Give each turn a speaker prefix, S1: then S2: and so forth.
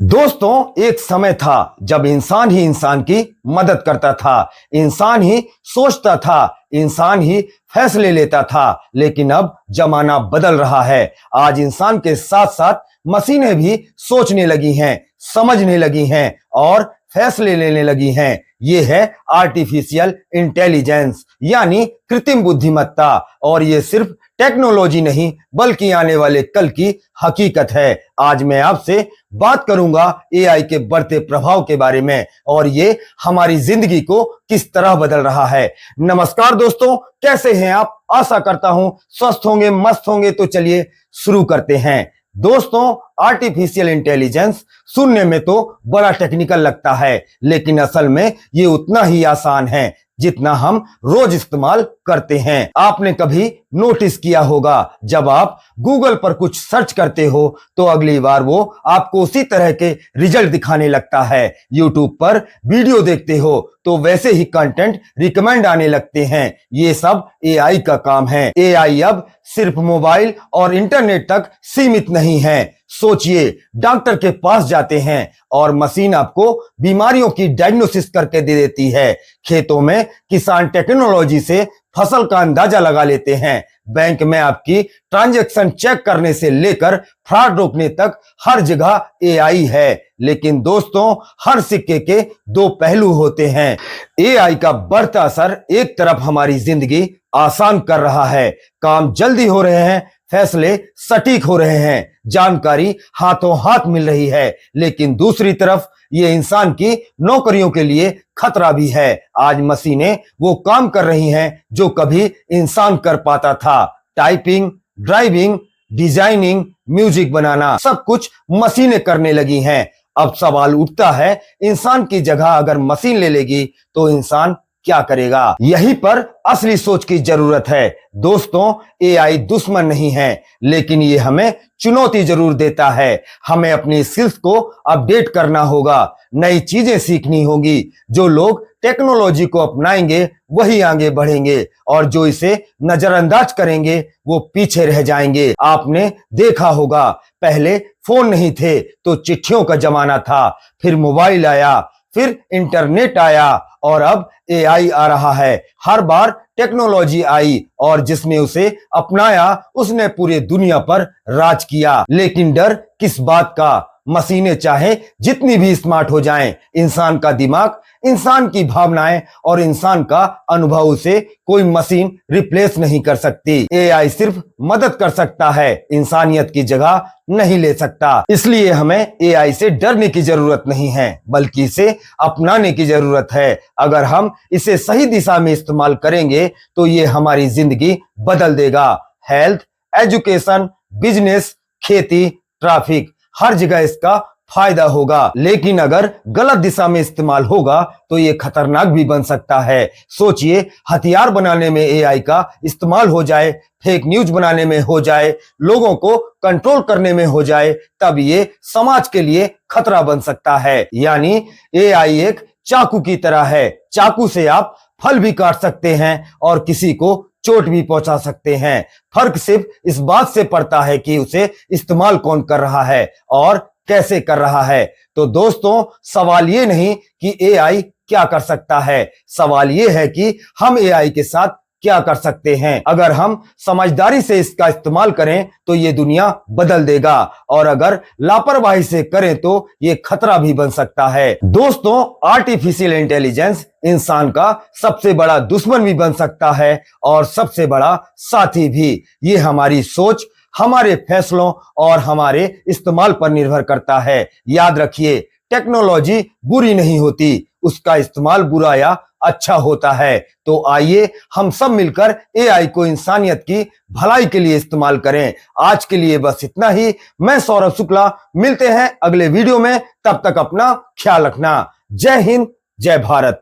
S1: दोस्तों, एक समय था जब इंसान ही इंसान की मदद करता था, इंसान ही सोचता था, इंसान ही फैसले लेता था। लेकिन अब जमाना बदल रहा है। आज इंसान के साथ साथ मशीनें भी सोचने लगी हैं, समझने लगी हैं और फैसले लेने लगी हैं। ये है आर्टिफिशियल इंटेलिजेंस यानी कृत्रिम बुद्धिमत्ता। और ये सिर्फ टेक्नोलॉजी नहीं बल्कि आने वाले कल की हकीकत है। आज मैं आपसे बात करूंगा एआई के बढ़ते प्रभाव के बारे में और ये हमारी जिंदगी को किस तरह बदल रहा है। नमस्कार दोस्तों, कैसे हैं आप? आशा करता हूं स्वस्थ होंगे, मस्त होंगे। तो चलिए शुरू करते हैं। दोस्तों, आर्टिफिशियल इंटेलिजेंस सुनने में तो बड़ा टेक्निकल लगता है, लेकिन असल में ये उतना ही आसान है जितना हम रोज इस्तेमाल करते हैं। आपने कभी नोटिस किया होगा, जब आप गूगल पर कुछ सर्च करते हो तो अगली बार वो आपको उसी तरह के रिजल्ट दिखाने लगता है। यूट्यूब पर वीडियो देखते हो तो वैसे ही कंटेंट रिकमेंड आने लगते हैं। ये सब एआई का काम है। एआई अब सिर्फ मोबाइल और इंटरनेट तक सीमित नहीं है। सोचिए, डॉक्टर के पास जाते हैं और मशीन आपको बीमारियों की डायग्नोसिस करके दे देती है। खेतों में किसान टेक्नोलॉजी से फसल का अंदाजा लगा लेते हैं। बैंक में आपकी ट्रांजैक्शन चेक करने से लेकर फ्रॉड रोकने तक हर जगह एआई है। लेकिन दोस्तों, हर सिक्के के दो पहलू होते हैं। एआई का बढ़ता असर एक तरफ हमारी जिंदगी आसान कर रहा है, काम जल्दी हो रहे हैं, फैसले सटीक हो रहे हैं, जानकारी हाथों हाथ मिल रही है। लेकिन दूसरी तरफ ये इंसान की नौकरियों के लिए खतरा भी है। आज मशीनें वो काम कर रही हैं जो कभी इंसान कर पाता था। टाइपिंग, ड्राइविंग, डिजाइनिंग, म्यूजिक बनाना, सब कुछ मशीनें करने लगी हैं। अब सवाल उठता है, इंसान की जगह अगर मशीन ले लेगी तो इंसान क्या करेगा? यहीं पर असली सोच की जरूरत है। दोस्तों, एआई दुश्मन नहीं है, लेकिन ये हमें चुनौती जरूर देता है। हमें अपनी स्किल्स को अपडेट करना होगा, नई चीजें सीखनी होगी। जो लोग टेक्नोलॉजी को अपनाएंगे वही आगे बढ़ेंगे और जो इसे नजरअंदाज करेंगे वो पीछे रह जाएंगे। आपने देखा होगा, पहले फोन नहीं थे तो चिट्ठियों का जमाना था, फिर मोबाइल आया, फिर इंटरनेट आया और अब एआई आ रहा है। हर बार टेक्नोलॉजी आई और जिसने उसे अपनाया उसने पूरी दुनिया पर राज किया। लेकिन डर किस बात का? मशीनें चाहे जितनी भी स्मार्ट हो जाएं, इंसान का दिमाग, इंसान की भावनाएं और इंसान का अनुभव से कोई मशीन रिप्लेस नहीं कर सकती। एआई सिर्फ मदद कर सकता है, इंसानियत की जगह नहीं ले सकता। इसलिए हमें एआई से डरने की जरूरत नहीं है, बल्कि इसे अपनाने की जरूरत है। अगर हम इसे सही दिशा में इस्तेमाल करेंगे तो ये हमारी जिंदगी बदल देगा। हेल्थ, एजुकेशन, बिजनेस, खेती, ट्रैफिक, हर जगह इसका फायदा होगा। लेकिन अगर गलत दिशा में इस्तेमाल होगा तो ये खतरनाक भी बन सकता है। सोचिए, हथियार बनाने में एआई का इस्तेमाल हो जाए, फेक न्यूज बनाने में हो जाए, लोगों को कंट्रोल करने में हो जाए, तब ये समाज के लिए खतरा बन सकता है। यानी एआई एक चाकू की तरह है। चाकू से आप फल भी काट सकते हैं और किसी को चोट भी पहुंचा सकते हैं। फर्क सिर्फ इस बात से पड़ता है कि उसे इस्तेमाल कौन कर रहा है और कैसे कर रहा है। तो दोस्तों, सवाल ये नहीं कि एआई क्या कर सकता है, सवाल ये है कि हम एआई के साथ क्या कर सकते हैं। अगर हम समझदारी से इसका इस्तेमाल करें तो ये दुनिया बदल देगा और अगर लापरवाही से करें तो ये खतरा भी बन सकता है। दोस्तों, आर्टिफिशियल इंटेलिजेंस इंसान का सबसे बड़ा दुश्मन भी बन सकता है और सबसे बड़ा साथी भी। ये हमारी सोच, हमारे फैसलों और हमारे इस्तेमाल पर निर्भर करता है। याद रखिए, टेक्नोलॉजी बुरी नहीं होती, उसका इस्तेमाल बुरा या अच्छा होता है। तो आइए हम सब मिलकर एआई को इंसानियत की भलाई के लिए इस्तेमाल करें। आज के लिए बस इतना ही। मैं सौरभ शुक्ला, मिलते हैं अगले वीडियो में। तब तक अपना ख्याल रखना। जय हिंद, जय भारत।